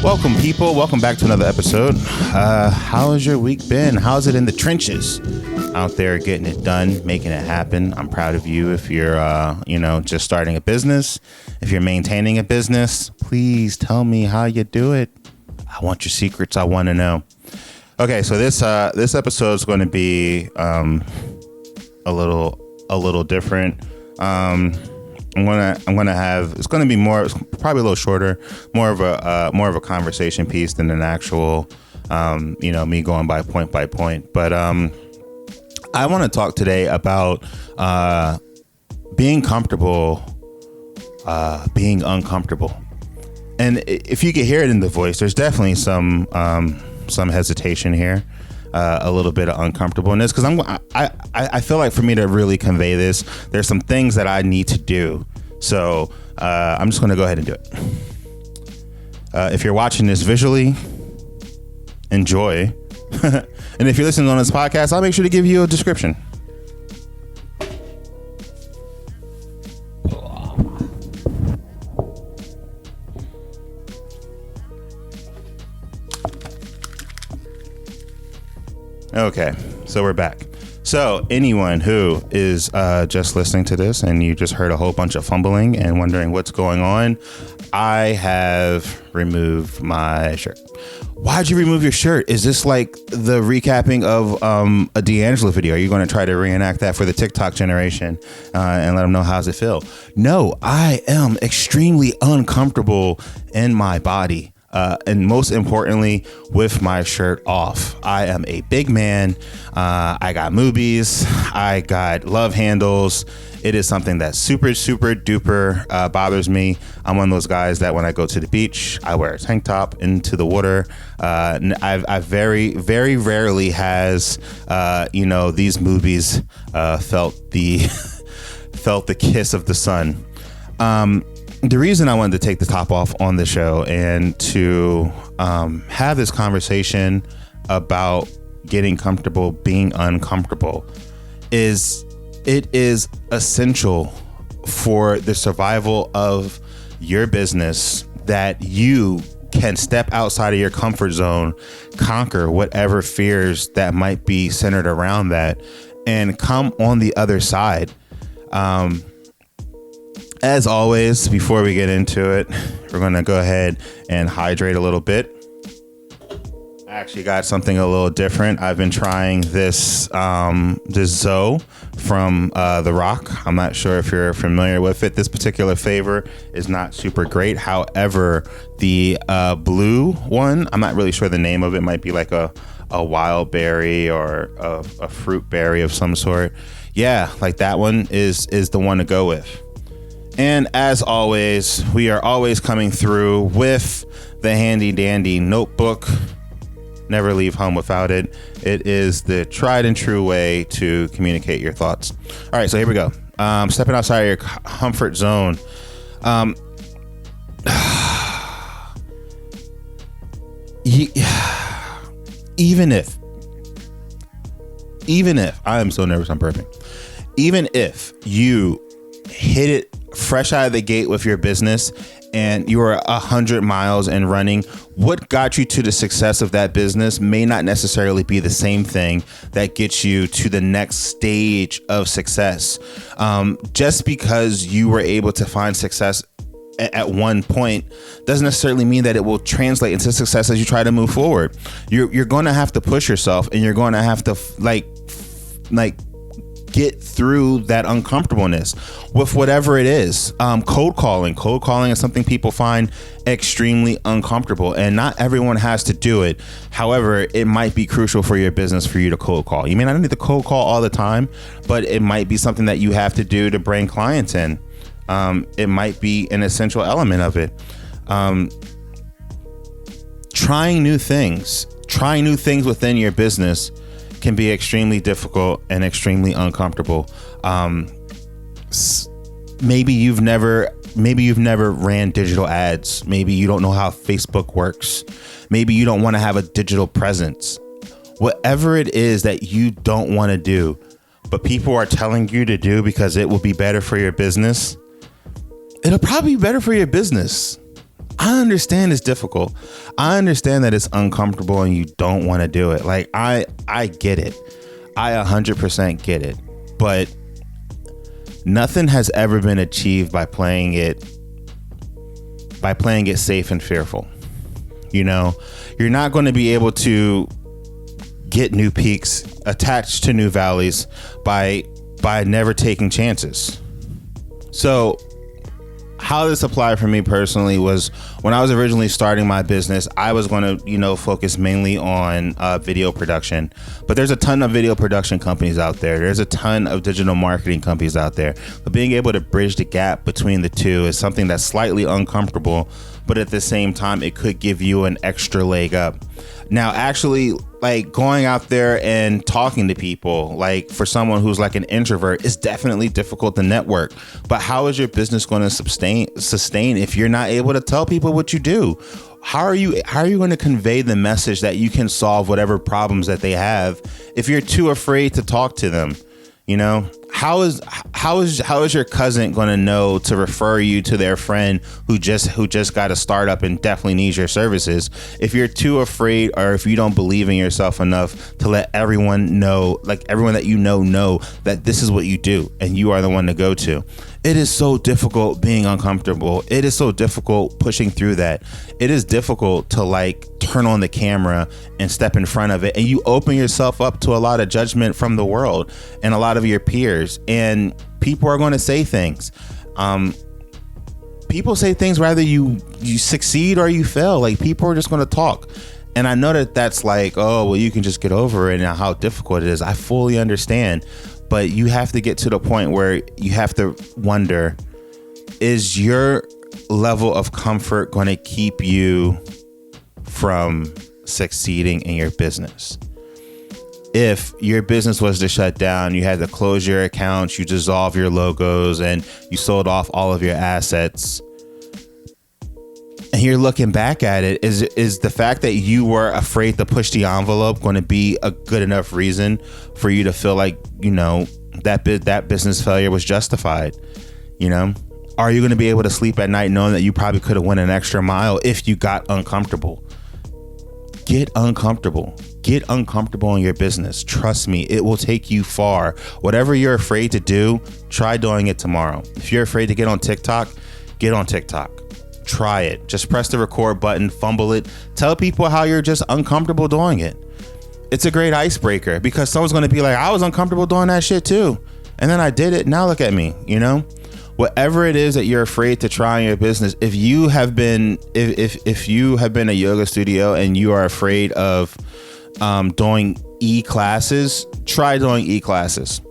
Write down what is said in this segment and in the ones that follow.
Welcome, people. Welcome back to another episode. How has your week been? How's it in the trenches? Out there getting it done, making it happen. I'm proud of you. If you're, just starting a business, if you're maintaining a business, please tell me how you do it. I want your secrets. I want to know. Okay, so this episode is going to be a little different. It's going to be more, probably a little shorter, more of a conversation piece than an actual, me going by point. But I want to talk today about being comfortable, being uncomfortable. And if you can hear it in the voice, there's definitely some hesitation here. A little bit of uncomfortableness because I feel like for me to really convey this, there's some things that I need to do. So I'm just going to go ahead and do it. If you're watching this visually, enjoy. And if you're listening on this podcast, I'll make sure to give you a description. Okay, so we're back. So anyone who is just listening to this and you just heard a whole bunch of fumbling and wondering what's going on, I have removed my shirt. Why'd you remove your shirt? Is this like the recapping of a D'Angelo video? Are you going to try to reenact that for the TikTok generation and let them know how's it feel? No, I am extremely uncomfortable in my body. And most importantly, with my shirt off. I am a big man. I got movies. I got love handles. It is something that super duper bothers me. I'm one of those guys that when I go to the beach, I wear a tank top into the water. I very rarely has, these movies felt the kiss of the sun. The reason I wanted to take the top off on the show and to have this conversation about getting comfortable, being uncomfortable, is it is essential for the survival of your business that you can step outside of your comfort zone, conquer whatever fears that might be centered around that, and come on the other side. As always, before we get into it, we're going to go ahead and hydrate a little bit. I actually got something a little different. I've been trying this Zoe from The Rock. I'm not sure if you're familiar with it. This particular flavor is not super great. However, the blue one, I'm not really sure the name of it. Might be like a wild berry or a fruit berry of some sort. Yeah, like that one is the one to go with. And as always, we are always coming through with the handy dandy notebook. Never leave home without it. It is the tried and true way to communicate your thoughts. All right, so here we go. Stepping outside of your comfort zone. Even if I am so nervous, I'm perfect. Even if you hit it fresh out of the gate with your business and you are 100 miles and running, what got you to the success of that business may not necessarily be the same thing that gets you to the next stage of success. Just because you were able to find success at one point doesn't necessarily mean that it will translate into success as you try to move forward. You're going to have to push yourself, and you're going to have to like get through that uncomfortableness with whatever it is. Cold calling is something people find extremely uncomfortable, and not everyone has to do it. However, it might be crucial for your business for you to cold call. You may not need to cold call all the time, but it might be something that you have to do to bring clients in. It might be an essential element of it. Trying new things within your business can be extremely difficult and extremely uncomfortable. Maybe you've never ran digital ads. Maybe you don't know how Facebook works. Maybe you don't want to have a digital presence. Whatever it is that you don't want to do, but people are telling you to do because it will be better for your business, it'll probably be better for your business. I understand it's difficult. I understand that it's uncomfortable and you don't want to do it. Like I get it. I 100% get it. But nothing has ever been achieved by playing it safe and fearful. You know, you're not going to be able to get new peaks attached to new valleys by never taking chances. So how this applied for me personally was when I was originally starting my business, I was going to, focus mainly on video production. But there's a ton of video production companies out there. There's a ton of digital marketing companies out there. But being able to bridge the gap between the two is something that's slightly uncomfortable, but at the same time, it could give you an extra leg up. Now, actually, like going out there and talking to people, like for someone who's like an introvert, it's definitely difficult to network. But how is your business going to sustain if you're not able to tell people what you do? How are you going to convey the message that you can solve whatever problems that they have if you're too afraid to talk to them? How is your cousin going to know to refer you to their friend who just got a startup and definitely needs your services if you're too afraid, or if you don't believe in yourself enough to let everyone know, like everyone that know that this is what you do and you are the one to go to? It is so difficult being uncomfortable. It is so difficult pushing through that. It is difficult to like turn on the camera and step in front of it, and you open yourself up to a lot of judgment from the world and a lot of your peers, and people are going to say things. People say things whether you succeed or you fail. Like people are just going to talk. And I know that that's like, oh, well, you can just get over it and how difficult it is. I fully understand. But you have to get to the point where you have to wonder, is your level of comfort going to keep you from succeeding in your business? If your business was to shut down, you had to close your accounts, you dissolve your logos, and you sold off all of your assets, and you're looking back at it, is the fact that you were afraid to push the envelope going to be a good enough reason for you to feel like, that business failure was justified? Are you going to be able to sleep at night knowing that you probably could have went an extra mile if you got uncomfortable? Get uncomfortable. Get uncomfortable in your business. Trust me, it will take you far. Whatever you're afraid to do, try doing it tomorrow. If you're afraid to get on TikTok, get on TikTok. Try it. Just press the record button, fumble it. Tell people how you're just uncomfortable doing it. It's a great icebreaker because someone's going to be like, I was uncomfortable doing that shit too. And then I did it. Now look at me, Whatever it is that you're afraid to try in your business, if you have been a yoga studio and you are afraid of doing e-classes, try doing e-classes.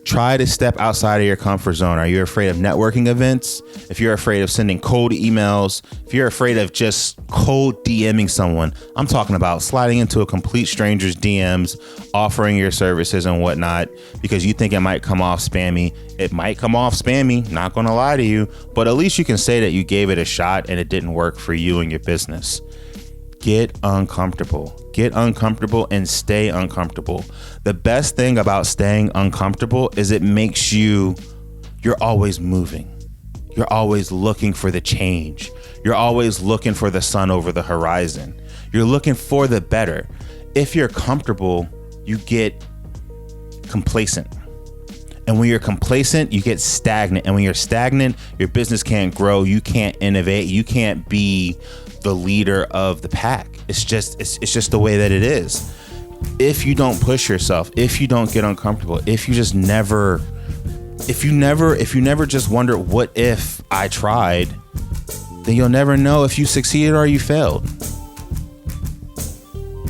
Try to step outside of your comfort zone. Are you afraid of networking events? If you're afraid of sending cold emails, if you're afraid of just cold DMing someone, I'm talking about sliding into a complete stranger's DMs, offering your services and whatnot, because you think it might come off spammy. It might come off spammy, not going to lie to you, but at least you can say that you gave it a shot and it didn't work for you and your business. Get uncomfortable. Get uncomfortable and stay uncomfortable. The best thing about staying uncomfortable is it makes you're always moving. You're always looking for the change. You're always looking for the sun over the horizon. You're looking for the better. If you're comfortable, you get complacent. And when you're complacent, you get stagnant. And when you're stagnant, your business can't grow. You can't innovate. You can't be the leader of the pack. It's just the way that it is. If you don't push yourself, if you don't get uncomfortable, if you never just wonder, what if I tried, then you'll never know if you succeeded or you failed.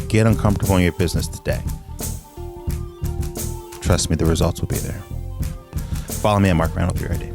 Get uncomfortable in your business today. Trust me, the results will be there. Follow me at Mark Randall. Be right there.